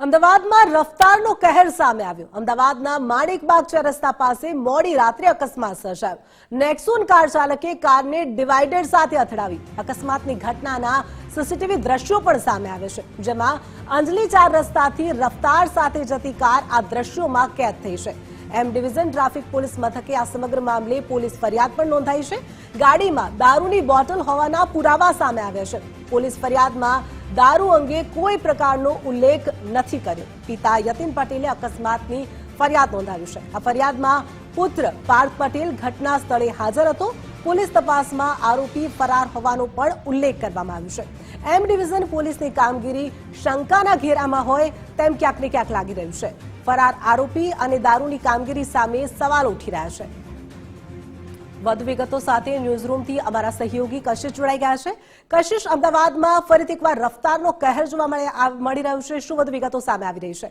અમદાવાદમાં રફતારનો કહેર સામે આવ્યો। અમદાવાદના માણેકબાગ રસ્તા પાસે મોડી રાત્રે અકસ્માત સર્જાયો। નેક્સોન કાર ચાલકે કારને ડિવાઈડર સાથે અથડાવી। અકસ્માતની ઘટનાના સીસીટીવી દ્રશ્યો પણ સામે આવે છે, જેમાં અંજલી 4 રસ્તાથી રફતાર સાથે જતી કાર આ દ્રશ્યોમાં કેદ થઈ છે। એમ ડિવિઝન ટ્રાફિક પોલીસ મથકે આ સમગ્ર મામલે પોલીસ ફરિયાદ પણ નોંધાઈ છે। ગાડીમાં દારૂની બોટલ હોવાના પુરાવા સામે આવ્યા છે। પોલીસ ફરિયાદમાં दारू अंगे कोई प्रकारनो उल्लेख नहीं कर्यो। पिता यतीन पटेले अकस्मातनी फरियाद नोंधावी छे। आ फरियादमां पुत्र पार्थ पटेल घटना स्थळे हाजर हतो। पोलीस तपासमां आरोपी फरार होવાનો पण उल्लेख करवामां આવ્યો છે। एम डिविजन पोलीसनी कामगीरी शंकाना घेरामां होय तेम क्यांक ने क्यांक लागी रह्युं छे। फरार आरोपी अने दारूनी कामगीरी सामे सवाल उठी रह्या छे। વધુ વિગતો સાથે ન્યૂઝરૂમ થી અમારા સહયોગી કશિશ જોડાઈ ગયા છે। કશિશ, અમદાવાદમાં ફરીથી એકવાર રફતારનો કહેર જોવા મળી રહ્યો છે, શું વધુ વિગતો સામે આવી રહી છે?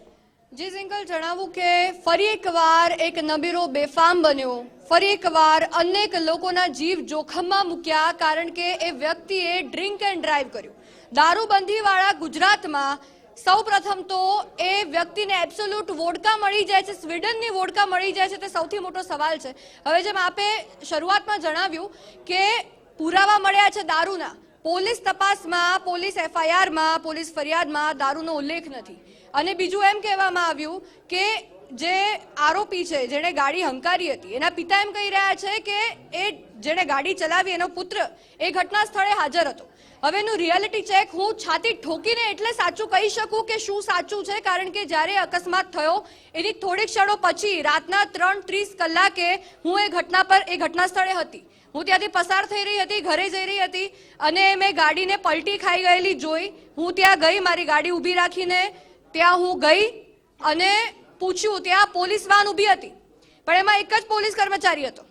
જી સિંગલ, જણાવું કે ફરી એકવાર એક નબીરો બેફામ બન્યો। ફરી એકવાર અનેક લોકોના જીવ જોખમમાં મૂક્યા, કારણ કે એ વ્યક્તિએ ડ્રિંક એન્ડ ડ્રાઈવ કર્યું। દારૂબંધીવાળા ગુજરાતમાં સૌપ્રથમ તો એ વ્યક્તિને એબ્સોલ્યુટ વોડકા મળી જાય છે, સ્વીડનની વોડકા મળી જાય છે, તે સૌથી મોટો સવાલ છે। હવે જેમ આપે શરૂઆતમાં જણાવ્યું કે પુરાવા મળ્યા છે દારૂના, પોલીસ તપાસમાં, પોલીસ એફઆઈઆરમાં, પોલીસ ફરિયાદમાં દારૂનો ઉલ્લેખ નથી। અને બીજું એમ કહેવામાં આવ્યું કે જે આરોપી છે, જેણે ગાડી હંકારી હતી, એના પિતા એમ કહી રહ્યા છે કે એ જેણે ગાડી ચલાવી એનો પુત્ર એ ઘટના સ્થળે હાજર હતો। હવે એનું રિયાલિટી ચેક હું છાતી ઠોકીને એટલે સાચું કહી શકું કે શું સાચું છે, કારણ કે જ્યારે અકસ્માત થયો એની થોડીક ક્ષણો પછી રાતના 3:30 કલાકે હું એ ઘટના સ્થળે હતી। હું ત્યાંથી પસાર થઈ રહી હતી, ઘરે જઈ રહી હતી, અને મેં ગાડીને પલટી ખાઈ ગયેલી જોઈ। હું ત્યાં ગઈ, મારી ગાડી ઊભી રાખીને ત્યાં હું ગઈ અને પૂછ્યું। ત્યાં પોલીસ વાન ઊભી હતી, પણ એમાં એક જ પોલીસ કર્મચારી હતો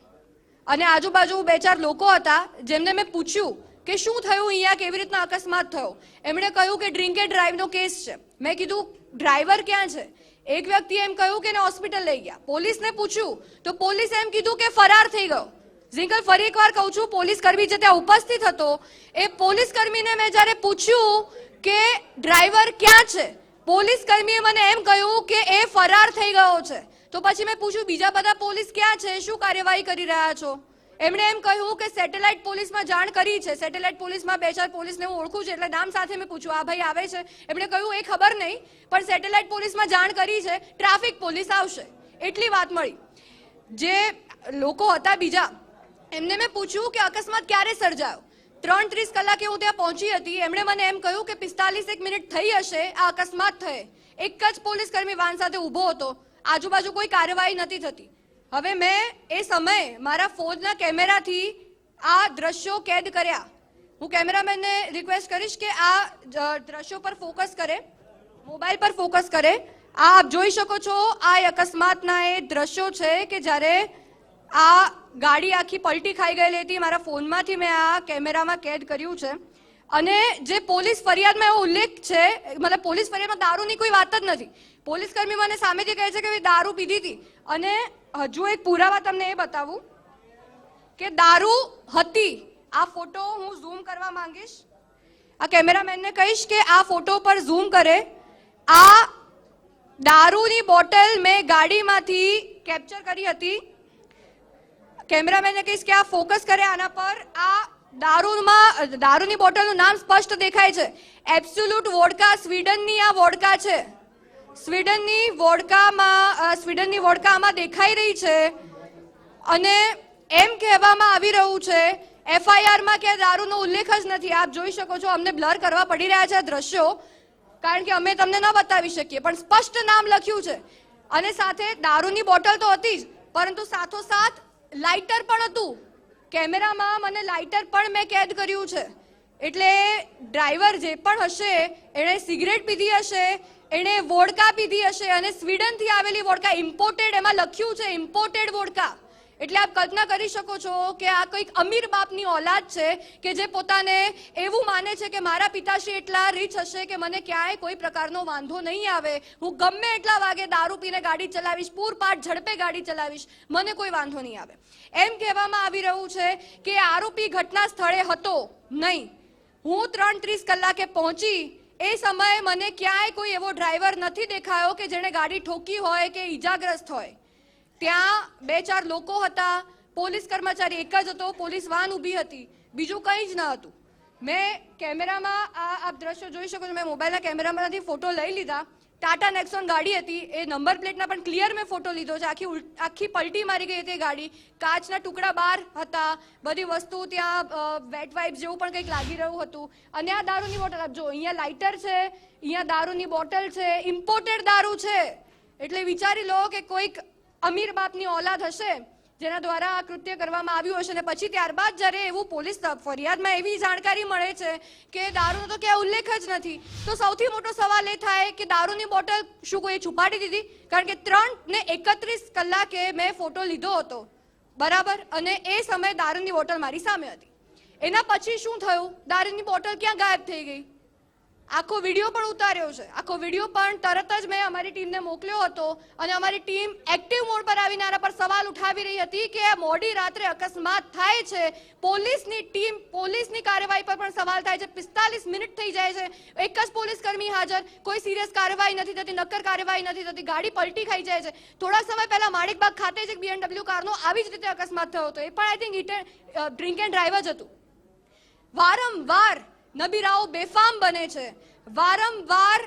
અને આજુબાજુ 2-4 લોકો હતા, જેમને મેં પૂછ્યું કે શું થયું અહીંયા, કેવી રીતના અકસ્માત થયો। એમણે કહ્યું કે ડ્રિંક એન્ડ ડ્રાઈવનો કેસ છે। મેં કીધું ડ્રાઈવર ક્યાં છે? એક વ્યક્તિએ એમ કહ્યું કે એને હોસ્પિટલ લઈ ગયા। પોલીસને પૂછ્યું તો પોલીસે એમ કીધું કે ફરાર થઈ ગયો। ઝિંગલ, ફરી એકવાર કહું છું, પોલીસ કર્મી જે ત્યાં ઉપસ્થિત હતો એ પોલીસ કર્મીને મેં જ્યારે પૂછ્યું કે ડ્રાઈવર ક્યાં છે, પોલીસ કર્મીએ મને એમ કહ્યું કે એ ફરાર થઈ ગયો છે। તો પછી મેં પૂછ્યું બીજા બધા પોલીસ ક્યાં છે, શું કાર્યવાહી કરી રહ્યા છો? એમણે એમ કહ્યું કે સેટેલાઇટ પોલીસમાં જાણ કરી છે। સેટેલાઇટ પોલીસમાં 2-4 પોલીસને હું ઓળખું છું, એટલે નામ સાથે મેં પૂછ્યું, આ ભાઈ આવે છે? એમણે કહ્યું એ ખબર નહીં, પણ સેટેલાઇટ પોલીસમાં જાણ કરી છે, ટ્રાફિક પોલીસ આવશે, એટલી વાત મળી। જે લોકો હતા બીજા, એમને મેં પૂછ્યું કે અકસ્માત ક્યારે સર્જાયો? 3:30 કલાકે હું ત્યાં પહોંચી હતી। એમણે મને એમ કહ્યું કે 45 મિનિટ થઈ હશે આ અકસ્માત થયે। એક જ પોલીસ કર્મી વાન સાથે ઊભો હતો, આજુબાજુ કોઈ કાર્યવાહી નથી થતી। હવે મેં એ સમયે મારા ફોનના કેમેરાથી આ દ્રશ્યો કેદ કર્યા। હું કેમેરામેનને રિક્વેસ્ટ કરીશ કે આ દ્રશ્યો પર ફોકસ કરે, મોબાઈલ પર ફોકસ કરે। આ આપ જોઈ શકો છો, આ અકસ્માતના એ દ્રશ્યો છે કે જ્યારે આ ગાડી આખી પલટી ખાઈ ગયેલી હતી। મારા ફોનમાંથી મેં આ કેમેરામાં કેદ કર્યું છે। અને જે પોલીસ ફરિયાદમાં એવો ઉલ્લેખ છે, મતલબ પોલીસ ફરિયાદમાં દારૂની કોઈ વાત જ નથી। પોલીસ કર્મી મને સામેથી કહે છે કે દારૂ પીધી હતી, અને હજુ એક પુરાવા તમને એ બતાવું કે દારૂ હતી। આ ફોટો હું ઝૂમ કરવા માંગીશ, આ કેમેરામેનને કહીશ કે આ ફોટો પર ઝૂમ કરે। આ દારૂની બોટલ મેં ગાડીમાંથી કેપ્ચર કરી હતી। કેમેરામેનને કહીશ કે આ ફોકસ કરે આના પર। આ દારૂની બોટલનું નામ સ્પષ્ટ દેખાય છે, એબ્સોલ્યુટ વોડકા। સ્વીડનની આ વોડકા છે। સ્વીડનની વોડકા આમાં દેખાઈ રહી છે, અને એમ કહેવામાં આવી રહ્યું છે એફઆઈઆરમાં કે દારૂનો ઉલ્લેખ જ નથી। આપ જોઈ શકો છો, અમને બ્લર કરવા પડી રહ્યા છે દ્રશ્યો, કારણ કે અમે તમને ન બતાવી શકીએ, પણ સ્પષ્ટ નામ લખ્યું છે। અને સાથે દારૂની બોટલ તો હતી જ, પરંતુ સાથોસાથ લાઇટર પણ હતું। કેમેરામાં મને લાઇટર પણ મેં કેદ કર્યું છે। એટલે ડ્રાઈવર જે પણ હશે એણે સિગરેટ પીધી હશે, એણે વોડકા પીધી હશે, અને સ્વીડનથી આવેલી વોડકા, ઇમ્પોર્ટેડ, એમાં લખ્યું છે ઇમ્પોર્ટેડ વોડકા। એટલે આપ કલ્પના કરી શકો છો કે આ કંઈક અમીર બાપની ઓલાદ છે કે જે પોતાને એવું માને છે કે મારા પિતાશ્રી એટલા રીચ હશે કે મને ક્યાંય કોઈ પ્રકારનો વાંધો નહીં આવે, હું ગમે એટલા વાગે દારૂ પીને ગાડી ચલાવીશ, પૂરપાટ ઝડપે ગાડી ચલાવીશ, મને કોઈ વાંધો નહીં આવે। એમ કહેવામાં આવી રહ્યું છે કે આરોપી ઘટના સ્થળે હતો નહીં। હું 3:30 કલાકે પહોંચી એ સમયે મને ક્યાંય કોઈ એવો ડ્રાઈવર નથી દેખાયો કે જેણે ગાડી ઠોકી હોય કે ઈજાગ્રસ્ત હોય. ત્યાં 2-4 લોકો હતા, પોલીસ કર્મચારી એક જ હતો, પોલીસ વાન ઊભી હતી, બીજું કંઈ જ ન હતું. મેં કેમેરામાં આપ દ્રશ્યો જોઈ શકો છો, મેં મોબાઈલના કેમેરામાંથી ફોટો લઈ લીધા. ટાટા નેક્સોન ગાડી હતી, એ નંબર પ્લેટના પણ ક્લિયર મેં ફોટો લીધો છે. આખી પલટી મારી ગઈ હતી ગાડી, કાચના ટુકડા બહાર હતા, બધી વસ્તુ ત્યાં વેટ વાઇપ્સ જેવું પણ કંઈક લાગી રહ્યું હતું. અને આ દારૂની બોટલ આપ જો, અહીંયા લાઇટર છે, અહીંયા દારૂની બોટલ છે, ઇમ્પોર્ટેડ દારૂ છે. એટલે વિચારી લો કે કોઈક અમીર બાપની ઓલાદ હશે જેના દ્વારા આ કૃત્ય કરવામાં આવ્યું હશે. અને પછી ત્યારબાદ જ્યારે એવું પોલીસ ફરિયાદમાં એવી જાણકારી મળે છે કે દારૂનો તો ક્યાં ઉલ્લેખ જ નથી, તો સૌથી મોટો સવાલ એ થાય કે દારૂની બોટલ શું કોઈ છુપાડી દીધી? કારણ કે 3:31 કલાકે મેં ફોટો લીધો હતો, બરાબર, અને એ સમયે દારૂની બોટલ મારી સામે હતી. એના પછી શું થયું? દારૂની બોટલ ક્યાં ગાયબ થઈ ગઈ? આખો વિડીયો પણ ઉતાર્યો છે. આખો વિડીયો પણ તરત જ મેં અમારી ટીમને મોકલ્યો હતો અને અમારી ટીમ એક્ટિવ મોડ પર આવીને આના પર સવાલ ઉઠાવી રહી હતી કે મોડી રાત્રે અકસ્માત થાય છે, પોલીસની ટીમ, પોલીસની કાર્યવાહી પર પણ સવાલ થાય છે. 45 મિનિટ થઈ જાય છે, એક જ પોલીસ કર્મી હાજર, કોઈ સિરિયસ કાર્યવાહી નથી થતી, નક્કર કાર્યવાહી નથી થતી, ગાડી પલટી ખાઈ જાય છે. થોડા સમય પહેલા માણિકબાગ ખાતે જ એક BMW કારનો આવી જ રીતે અકસ્માત થયો હતો, એ પણ I think drink and drive જ હતું. વારંવાર નબીરાઓ બેફામ બને છે, વારંવાર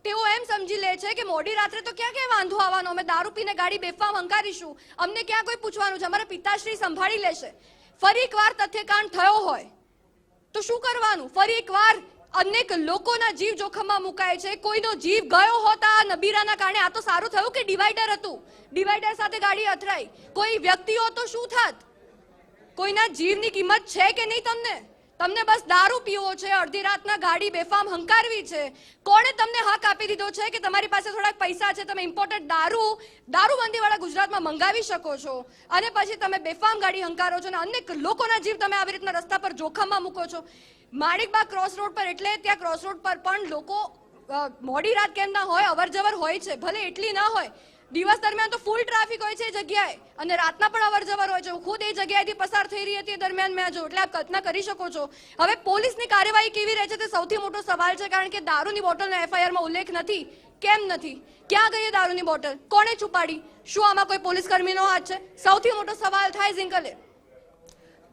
તેઓ એમ સમજી લે છે કે મોડી રાત્રે તો ક્યાં વાંધો આવવાનો, અમે દારૂ પીને ગાડી બેફામ હંકારીશું, અમને ક્યાં કોઈ પૂછવાનું છે, અમારા પિતાશ્રી સંભાળી લેશે. ફરી એકવાર તથ્યકાંડ થયો હોય તો શું કરવાનું? ફરી એકવાર અનેક લોકોના જીવ જોખમમાં મુકાય છે, કોઈનો જીવ ગયો હોત આ નબીરાના કારણે. આ તો સારું થયું કે ડિવાઈડર હતું, ડિવાઈડર સાથે ગાડી અથડાઈ. કોઈ વ્યક્તિ હોત તો શું થાત? કોઈના જીવની કિંમત છે કે નહીં? તમને બસ દારૂ પીવો છે, અડધી રાતના ગાડી બેફામ હંકારવી છે. કોણે તમને હક આપી દીધો છે કે તમારી પાસે થોડાક પૈસા છે, તમે ઇમ્પોર્ટેડ દારૂબંધીવાળા ગુજરાતમાં મંગાવી શકો છો અને પછી તમે બેફામ ગાડી હંકારો છો અને અનેક લોકોના જીવ તમે આવી રીતના રસ્તા પર જોખમમાં મૂકો છો? માણિકબાગ ક્રોસ રોડ પર, એટલે ત્યાં ક્રોસ રોડ પર પણ લોકો મોડી રાત કેમ ના હોય, અવર જવર હોય છે, ભલે એટલી ના હોય. દિવસ દરમિયાન તો ફૂલ ટ્રાફિક હોય છે એ જગ્યાએ, અને રાતના પણ અવર જવર હોય છે. હું ખુદ એ જગ્યાએથી પસાર થઈ રહી હતી, દરમિયાન મેં જો, એટલે આપ કલ્પના કરી શકો છો. હવે પોલીસની કાર્યવાહી કેવી રહે છે તે સૌથી મોટો સવાલ છે, કારણ કે દારૂની બોટલનો FIRમાં ઉલ્લેખ નથી. કેમ નથી? ક્યાં ગઈ દારૂની બોટલ? કોણે છુપાડી? શું આમાં કોઈ પોલીસ કર્મીનો હાથ છે? સૌથી મોટો સવાલ થાય ઝિંકલે.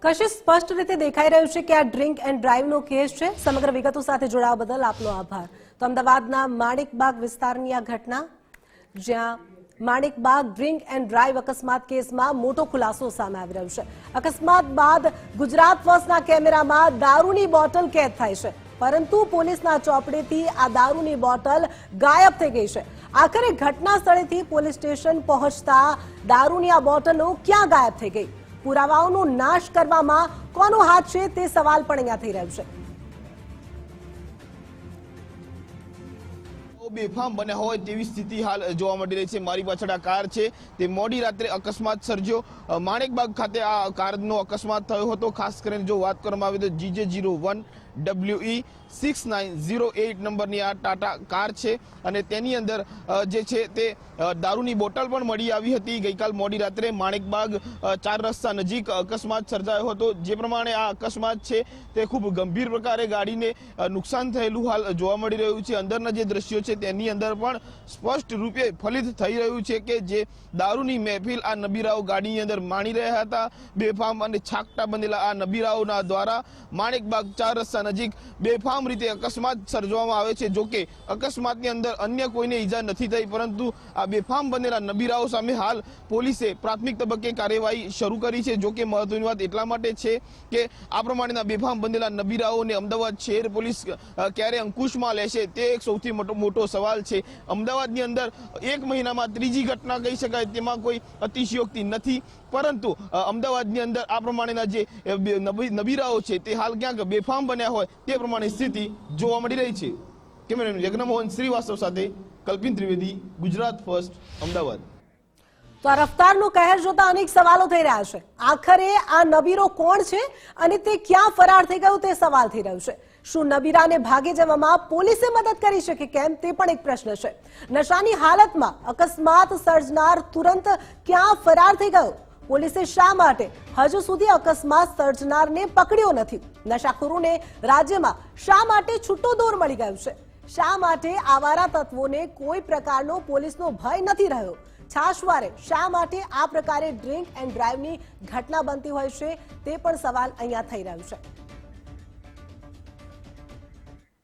કશિશ, સ્પષ્ટ રીતે દેખાઈ રહ્યું છે કે આ ડ્રિંક એન્ડ ડ્રાઈવનો કેસ છે. સમગ્ર વિગતો સાથે જોડાવા બદલ આપનો આભાર. તો અમદાવાદના માણિકબાગ વિસ્તારની આ ઘટના, જ્યાં માણિકબાગ ડ્રિંક એન્ડ ડ્રાઈવ અકસ્માત કેસમાં મોટો ખુલાસો સામે આવી રહ્યો છે. અકસ્માત બાદ ગુજરાત ફર્સ્ટના કેમેરામાં દારૂની બોટલ કેદ થાય છે, પરંતુ પોલીસના ચોપડેથી આ દારૂની બોટલ ગાયબ થઈ ગઈ છે. આખરે ઘટના સ્થળેથી પોલીસ સ્ટેશન પહોંચતા દારૂની આ બોટલો ક્યાં ગાયબ થઈ ગઈ? પુરાવાઓનો નાશ કરવામાં કોનો હાથ છે તે સવાલ પણ અહીંયા થઈ રહ્યો છે. બેફામ બન્યા હોય તેવી સ્થિતિ હાલ જોવા મળી રહી છે. મારી પાછળ આ કાર છે, તે મોડી રાત્રે અકસ્માત સર્જ્યો. માણિકબાગ ખાતે આ કારનો અકસ્માત થયો હતો. ખાસ કરીને જો વાત કરવામાં આવે તો GJ01 WE 6908 નંબરની આ ટાટા કાર છે અને તેની અંદર જે છે તે દારૂની બોટલ પણ મળી આવી હતી. ગઈકાલ મોડી રાત્રે માણિકબાગ 4 રસ્તા નજીક અકસ્માત સર્જાયો હતો. જે પ્રમાણે આ અકસ્માત છે તે ખૂબ ગંભીર પ્રકારે ગાડીને નુકસાન થયેલું હાલ જોવા મળી રહ્યું છે. અંદરના જે દ્રશ્યો છે તેની અંદર પણ સ્પષ્ટ રૂપે ફલિત થઈ રહ્યું છે કે જે દારૂની મહેફિલ આ નબીરાઓ ગાડીની અંદર માણી રહ્યા હતા. બેફામ અને છાકટા બનેલા આ નબીરાઓના દ્વારા માણિકબાગ 4 રસ્તા નજીક બેફામ રીતે અકસ્માત સર્જવામાં આવે છે. જોકે અકસ્માતની અંદર અન્ય કોઈને ઈજા નથી થઈ, પરંતુ આ બેફામ બનેલા નબીરાઓ સામે હાલ પોલીસે પ્રાથમિક તબક્કે કાર્યવાહી શરૂ કરી છે. જોકે મહત્વની વાત એટલા માટે છે કે આ પ્રમાણેના બેફામ બનેલા નબીરાઓને અમદાવાદ શહેર પોલીસ ક્યારે અંકુશમાં લેશે તે એક સૌથી મોટો સવાલ છે. અમદાવાદની અંદર એક મહિનામાં ત્રીજી ઘટના કહી શકાય તેમાં કોઈ અતિશયોક્તિ નથી, પરંતુ અમદાવાદની અંદર આ પ્રમાણેના જે નબીરાઓ છે તે હાલ ક્યાંક બેફામ બન્યા હોય તે પ્રમાણે સ્થિતિ જોવા મળી રહી છે. કેમેરામેન યજ્ઞમોહન શ્રીવાસ્તવ સાથે કલ્પિન ત્રિવેદી, ગુજરાત ફર્સ્ટ, અમદાવાદ. તો આ રફતારનો કહેર જોતા અનેક સવાલો થઈ રહ્યા છે. આખરે આ નબીરો કોણ છે અને તે ક્યાં ફરાર થઈ ગયો તે સવાલ થઈ રહ્યો છે. શું નબીરાને ભાગી જવામાં પોલીસે મદદ કરી શકે કેમ તે પણ એક પ્રશ્ન છે. નશાની હાલતમાં અકસ્માત સર્જનાર તુરંત ક્યાં ફરાર થઈ ગયો? પોલીસે શા માટે હજુ સુધી અકસ્માત સર્જનારને પકડ્યો નથી? નશાખોરોને રાજ્યમાં શા માટે છૂટો દોર મળી ગયો છે? શા માટે આવારા તત્વોને કોઈ પ્રકારનો પોલીસનો ભય નથી રહ્યો? છાશવારે શા માટે આ પ્રકારે ડ્રિંક એન્ડ ડ્રાઈવની ઘટના બનતી હોય છે તે પણ સવાલ અહીંયા થઈ રહ્યું છે.